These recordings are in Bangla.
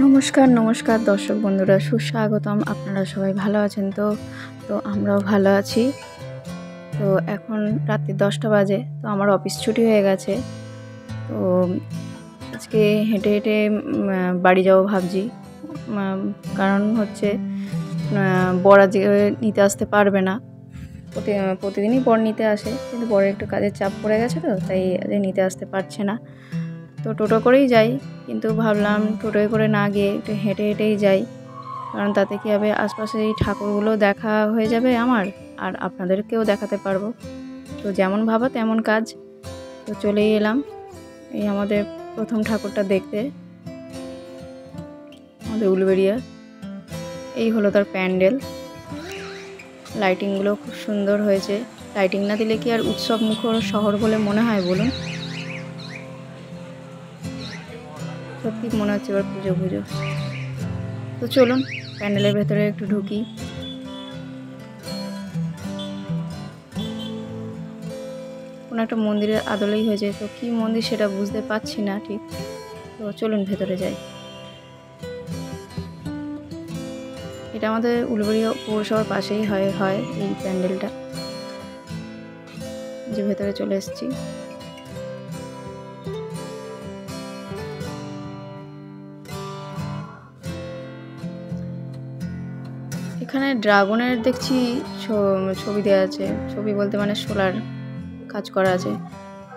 নমস্কার নমস্কার দর্শক বন্ধুরা, সুস্বাগতম। আপনারা সবাই ভালো আছেন তো? তো আমরাও ভালো আছি। তো এখন রাত্রি 10টা বাজে। তো আমার অফিস ছুটি হয়ে গেছে। তো আজকে হেঁটে হেঁটে বাড়ি যাবো ভাবছি। কারণ হচ্ছে বর আজকে নিতে আসতে পারবে না। প্রতিদিনই বর নিতে আসে, কিন্তু বরের একটু কাজের চাপ পড়ে গেছে, তো তাই নিতে আসতে পারছে না। তো টোটো করেই যাই, কিন্তু ভাবলাম টোটোয় করে না গিয়ে একটু হেঁটে হেঁটেই যাই। কারণ তাতে কী হবে, আশপাশে এই ঠাকুরগুলো দেখা হয়ে যাবে আমার, আর আপনাদেরকেও দেখাতে পারবো। তো যেমন ভাবা তেমন কাজ। তো চলেই এলাম এই আমাদের প্রথম ঠাকুরটা দেখতে, আমাদের উলুবেড়িয়া। এই হলো তার প্যান্ডেল। লাইটিংগুলো খুব সুন্দর হয়েছে। লাইটিং না দিলে কি আর উৎসব মুখর শহর বলে মনে হয় বলুন? সত্যি মনে হচ্ছে এবার পুজো পুজো। তো চলুন প্যান্ডেলের ভেতরে একটু ঢুকি। কোনো একটা মন্দিরের আদলেই হয়েছে, তো কী মন্দির সেটা বুঝতে পারছি না ঠিক। তো চলুন ভেতরে যাই। এটা আমাদের উলুবেড়িয়া পৌরসভার পাশেই হয় এই প্যান্ডেলটা। যে ভেতরে চলে এসেছি। এখানে ড্রাগনের দেখছি ছবি দেওয়া আছে। ছবি বলতে মানে সোলার কাজ করা আছে।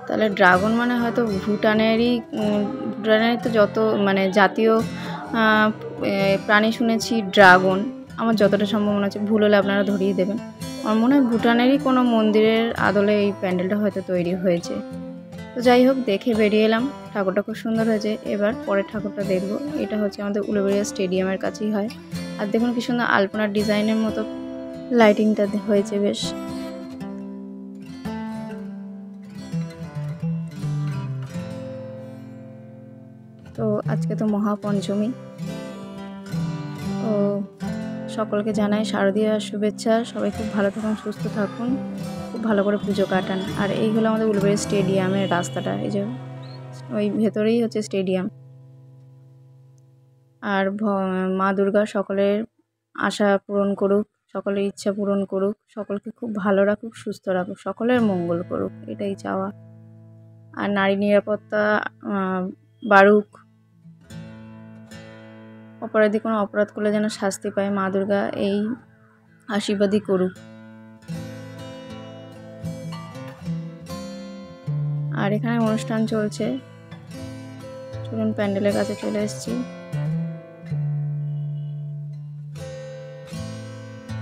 তাহলে ড্রাগন মানে হয়তো ভুটানেরই তো যত মানে জাতীয় প্রাণী শুনেছি ড্রাগন। আমার যতটা সম্ভব মনে হচ্ছে, ভুল হলে আপনারা ধরিয়ে দেবেন। আমার মনে হয় ভুটানেরই কোনো মন্দিরের আদলে এই প্যান্ডেলটা হয়তো তৈরি হয়েছে। তো যাই হোক, দেখে বেরিয়ে এলাম। ঠাকুরটা খুব সুন্দর হয়েছে। এবার পরের ঠাকুরটা দেখব। এটা হচ্ছে আমাদের উলুবেড়িয়া স্টেডিয়ামের কাছেই হয়। আর দেখুন কি সুন্দর আলপনার ডিজাইনের মতো লাইটিংটা হয়েছে বেশ। তো আজকে তো মহাপঞ্চমী। ও সকলকে জানাই শারদীয় শুভেচ্ছা। সবাই খুব ভালো থাকুন, সুস্থ থাকুন, খুব ভালো করে পুজো কাটান। আর এই হলো আমাদের উলুবেড়িয়া স্টেডিয়ামের রাস্তাটা। এই যে ওই ভেতরেই হচ্ছে স্টেডিয়াম। আর মা দুর্গা সকলের আশা পূরণ করুক, সকলের ইচ্ছা পূরণ করুক, সকলকে খুব ভালো রাখুক, সুস্থ রাখুক, সকলের মঙ্গল করুক, এটাই চাওয়া। আর নারী নিরাপত্তা বাড়ুক। অপরাধী কোনো অপরাধ করলে যেন শাস্তি পায়, মা দুর্গা এই আশীর্বাদই করুক। আর এখানে অনুষ্ঠান চলছে। চলুন প্যান্ডেলের কাছে চলে এসেছি।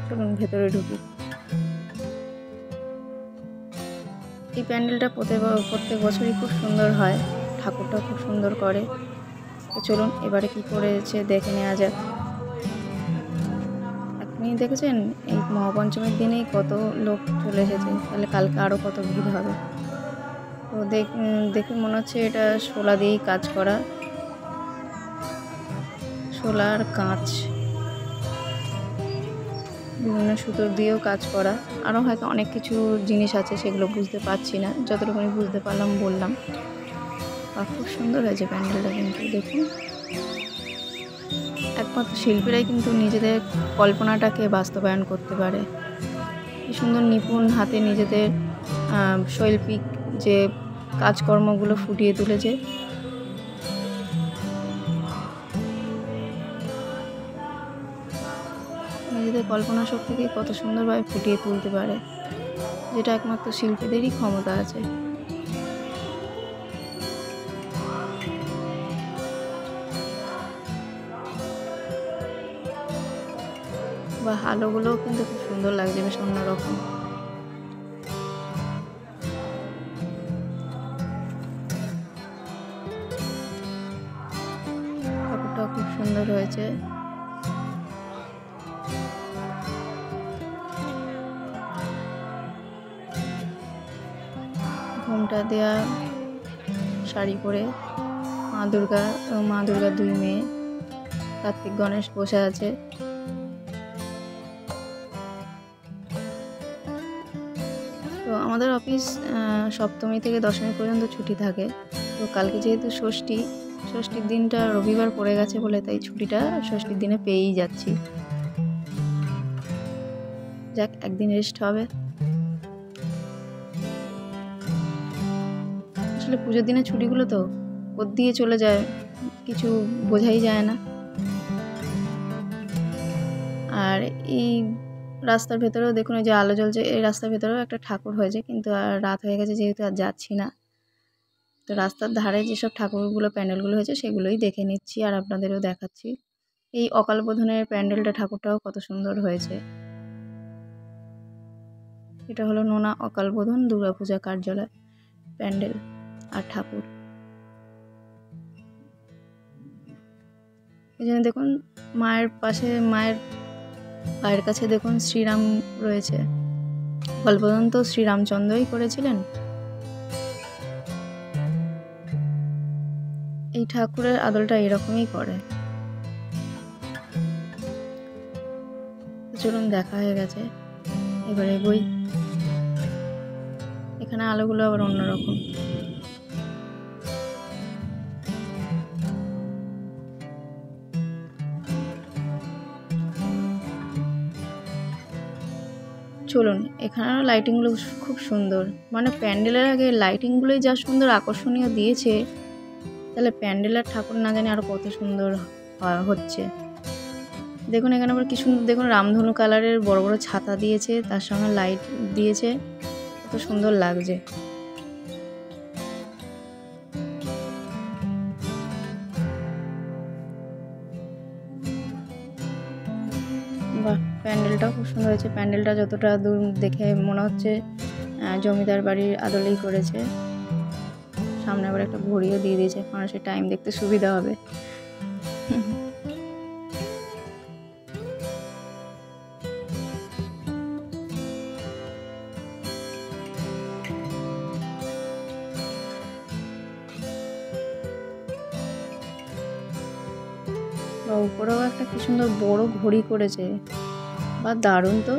চলুন ভেতরে ঢুকি। এই প্যান্ডেলটা প্রত্যেক বছরই খুব সুন্দর হয়। ঠাকুরটা খুব সুন্দর করে। তো চলুন এবারে কি করেছে দেখে নেওয়া যাক। আপনি দেখেছেন এই মহাপঞ্চমীর দিনেই কত লোক চলে এসেছে, তাহলে কালকে আরও কত ভিড় হবে। তো দেখে মনে হচ্ছে এটা শোলা দিয়েই কাজ করা, শোলার কাঁচ, বিভিন্ন সুতোর দিয়েও কাজ করা। আরও হয়তো অনেক কিছু জিনিস আছে, সেগুলো বুঝতে পারছি না। যতটুকুনি বুঝতে পারলাম বললাম। আর খুব সুন্দর হয়েছে প্যান্ডেলটা, কিন্তু দেখুন একমাত্র শিল্পীরাই কিন্তু নিজেদের কল্পনাটাকে বাস্তবায়ন করতে পারে। কি সুন্দর নিপুণ হাতে নিজেদের শৈল্পিক যে কাজকর্মগুলো ফুটিয়ে তুলেছে। নিজেদের কল্পনা শক্তিকে কত সুন্দরভাবে ফুটিয়ে তুলতে পারে, যেটা একমাত্র শিল্পীদেরই ক্ষমতা আছে। বা আলোগুলোও কিন্তু খুব সুন্দর লাগছে, বেশ অন্যরকম। ঠাকুরটাও খুব সুন্দর হয়েছে। ঘোমটা দেয়া শাড়ি পরে মা দুর্গা এবং মা দুর্গার দুই মেয়ে কার্তিক গণেশ বসে আছে। তো আমাদের অফিস সপ্তমী থেকে দশমী পর্যন্ত ছুটি থাকে। তো কালকে যেহেতু ষষ্ঠী, ষষ্ঠীর দিনটা রবিবার পড়ে গেছে বলে তাই ছুটিটা ষষ্ঠীর দিনে পেয়েই যাচ্ছি। যাক, একদিন রেস্ট হবে। আসলে পুজোর দিনের ছুটিগুলো তো ওর দিয়ে চলে যায়, কিছু বোঝাই যায় না। আর এই রাস্তার ভেতরেও দেখুন, এই যে আলো জ্বলছে, এই রাস্তার ভেতরেও একটা ঠাকুর হয়েছে, কিন্তু আর রাত হয়ে গেছে যেহেতু আর যাচ্ছি না। তো রাস্তার ধারে যেসব ঠাকুরগুলো প্যান্ডেলগুলো হয়েছে সেগুলোই দেখে নিচ্ছি আর আপনাদেরও দেখাচ্ছি। এই অকাল বোধনের প্যান্ডেলটা, ঠাকুরটাও কত সুন্দর হয়েছে। এটা হলো নোনা অকাল বোধন দুর্গাপূজা কার্যালয় প্যান্ডেল আর ঠাকুর। এই জন্য দেখুন মায়ের পাশে, মায়ের পায়ের কাছে দেখুন শ্রীরাম রয়েছে। অকাল বোধন তো শ্রীরামচন্দ্রই করেছিলেন। এই ঠাকুরের আদলটা এরকমই করে। চলুন, দেখা হয়ে গেছে, এবার এগোই। এখানে আলোগুলো আবার অন্যরকম। চলুন, এখানেও লাইটিংগুলো খুব সুন্দর, মানে প্যান্ডেলের আগে লাইটিংগুলোই যা সুন্দর আকর্ষণীয় দিয়েছে, তাহলে প্যান্ডেল আর ঠাকুর না জানি আরও কত সুন্দর হচ্ছে। দেখুন এখানে আবার কি সুন্দর, দেখুন রামধনু কালারের বড় বড় ছাতা দিয়েছে, তার সঙ্গে লাইট দিয়েছে, কত সুন্দর লাগছে। বাহ, প্যান্ডেলটাও খুব সুন্দর হয়েছে। প্যান্ডেলটা যতটা দূর দেখে মনে হচ্ছে জমিদার বাড়ির আদলেই করেছে। সামনে আবার একটা ঘড়িও দিয়ে দিয়েছে, মানুষের টাইম দেখতে সুবিধা হবে। বা উপরেও একটা কি সুন্দর বড় ঘড়ি করেছে, বা দারুণ তো।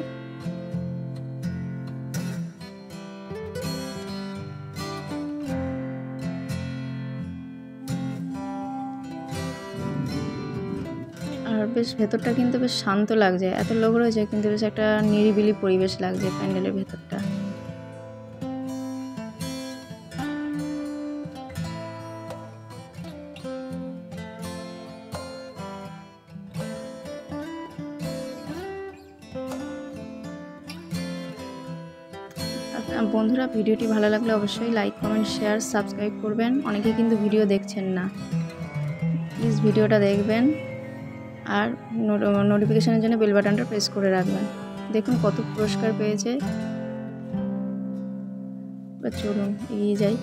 আর বেশ ভেতরটা কিন্তু বেশ শান্ত লাগছে, এত লোক রয়েছে কিন্তু বেশ একটা নিরিবিলি পরিবেশ লাগছে প্যান্ডেলের ভেতরটা। বন্ধুরা, ভিডিওটি ভালো লাগলে অবশ্যই লাইক, কমেন্ট, শেয়ার, সাবস্ক্রাইব করবেন। অনেকেই কিন্তু ভিডিও দেখছেন না, প্লিজ ভিডিওটা দেখবেন আর নোটিফিকেশনের জন্য বেল বাটনটা প্রেস করে রাখবেন। দেখুন কত পুরস্কার পেয়েছে। এবার চলুন এগিয়ে যাই।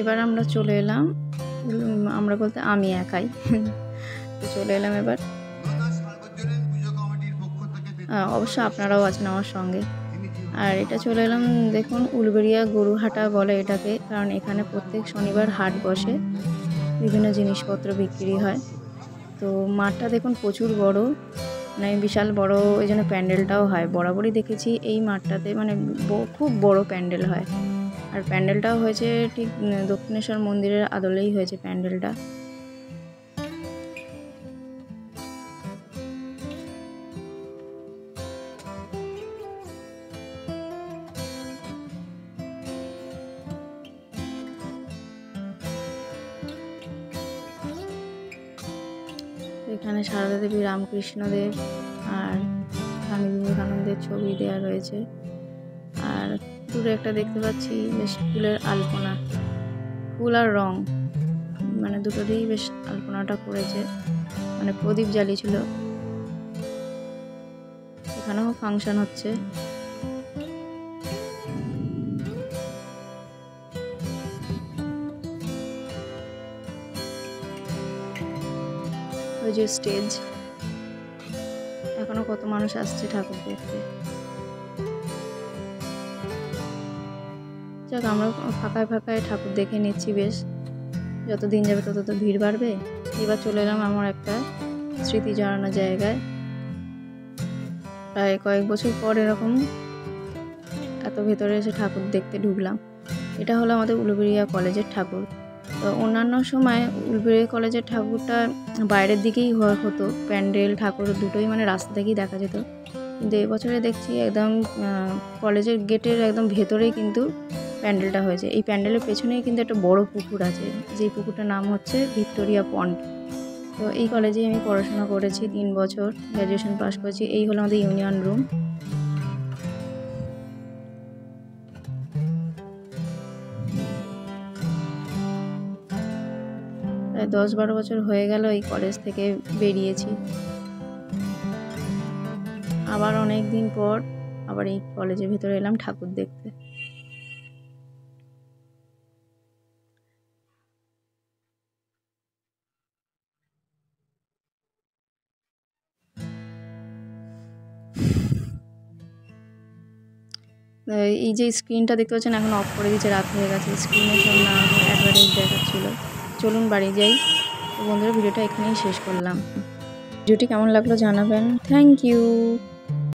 এবার আমরা চলে এলাম, আমরা বলতে আমি একাই তো চলে এলাম এবার। অবশ্য আপনারাও আছেন আমার সঙ্গে। আর এটা চলে এলাম, দেখুন উলবেড়িয়া গরুহাটা বলে এটাকে, কারণ এখানে প্রত্যেক শনিবার হাট বসে, বিভিন্ন জিনিসপত্র বিক্রি হয়। তো মাঠটা দেখুন প্রচুর বড়, মানে বিশাল বড়, এই জন্য প্যান্ডেলটাও হয়। বরাবরই দেখেছি এই মাঠটাতে মানে খুব বড় প্যান্ডেল হয়। আর প্যান্ডেলটাও হয়েছে ঠিক দক্ষিণেশ্বর মন্দিরের আদলেই হয়েছে প্যান্ডেলটা। এখানে সারদা দেবী, রামকৃষ্ণদেব আর স্বামী বিবেকানন্দের ছবি দেওয়া রয়েছে। আর দূরে একটা দেখতে পাচ্ছি বেশ ফুলের আলপনা, ফুল আর রং, মানে দুটো দিয়েই বেশ আলপনাটা করেছে, মানে প্রদীপ জ্বালিয়েছিল। এখানেও ফাংশন হচ্ছে। ওই যে স্টেজ, এখনো কত মানুষ আসছে ঠাকুর দেখতে। যাক, আমরা ফাঁকায় ফাঁকায় ঠাকুর দেখে নিচ্ছি বেশ। যত দিন যাবে তত তো ভিড় বাড়বে। এবার চলে এলাম আমার একটা স্মৃতি জড়ানো জায়গায়। প্রায় কয়েক বছর পর এরকম এত ভেতরে এসে ঠাকুর দেখতে ঢুকলাম। এটা হলো আমাদের উলুবেড়িয়া কলেজের ঠাকুর। তো অন্যান্য সময় উলুবেড়িয়া কলেজের ঠাকুরটা বাইরের দিকেই হতো, প্যান্ডেল ঠাকুর দুটোই মানে রাস্তা থেকেই দেখা যেত। কিন্তু এবছরে দেখছি একদম কলেজের গেটের একদম ভেতরেই কিন্তু প্যান্ডেলটা হয়েছে। এই প্যান্ডেলের পেছনেই কিন্তু একটা বড় পুকুর আছে, যেই পুকুরটার নাম হচ্ছে ভিক্টোরিয়া পন্ড। তো এই কলেজেই আমি পড়াশোনা করেছি 3 বছর, গ্র্যাজুয়েশন পাস করেছি। এই হলো আমাদের ইউনিয়ন রুম। প্রায় 10-12 বছর হয়ে গেল এই কলেজ থেকে বেরিয়েছি। আবার অনেক দিন পর আবার এই কলেজের ভেতরে এলাম ঠাকুর দেখতে। এই যে স্ক্রিনটা দেখতে পাচ্ছেন এখন অফ করে দিয়েছে, রাত হয়ে গেছে। স্ক্রিনে সব না অ্যাডভার্টাইজ দেখাচ্ছিল। চলুন বাড়ি যাই। তো বন্ধুরা, ভিডিওটা এখানেই শেষ করলাম। ভিডিওটি কেমন লাগলো জানাবেন। Thank you.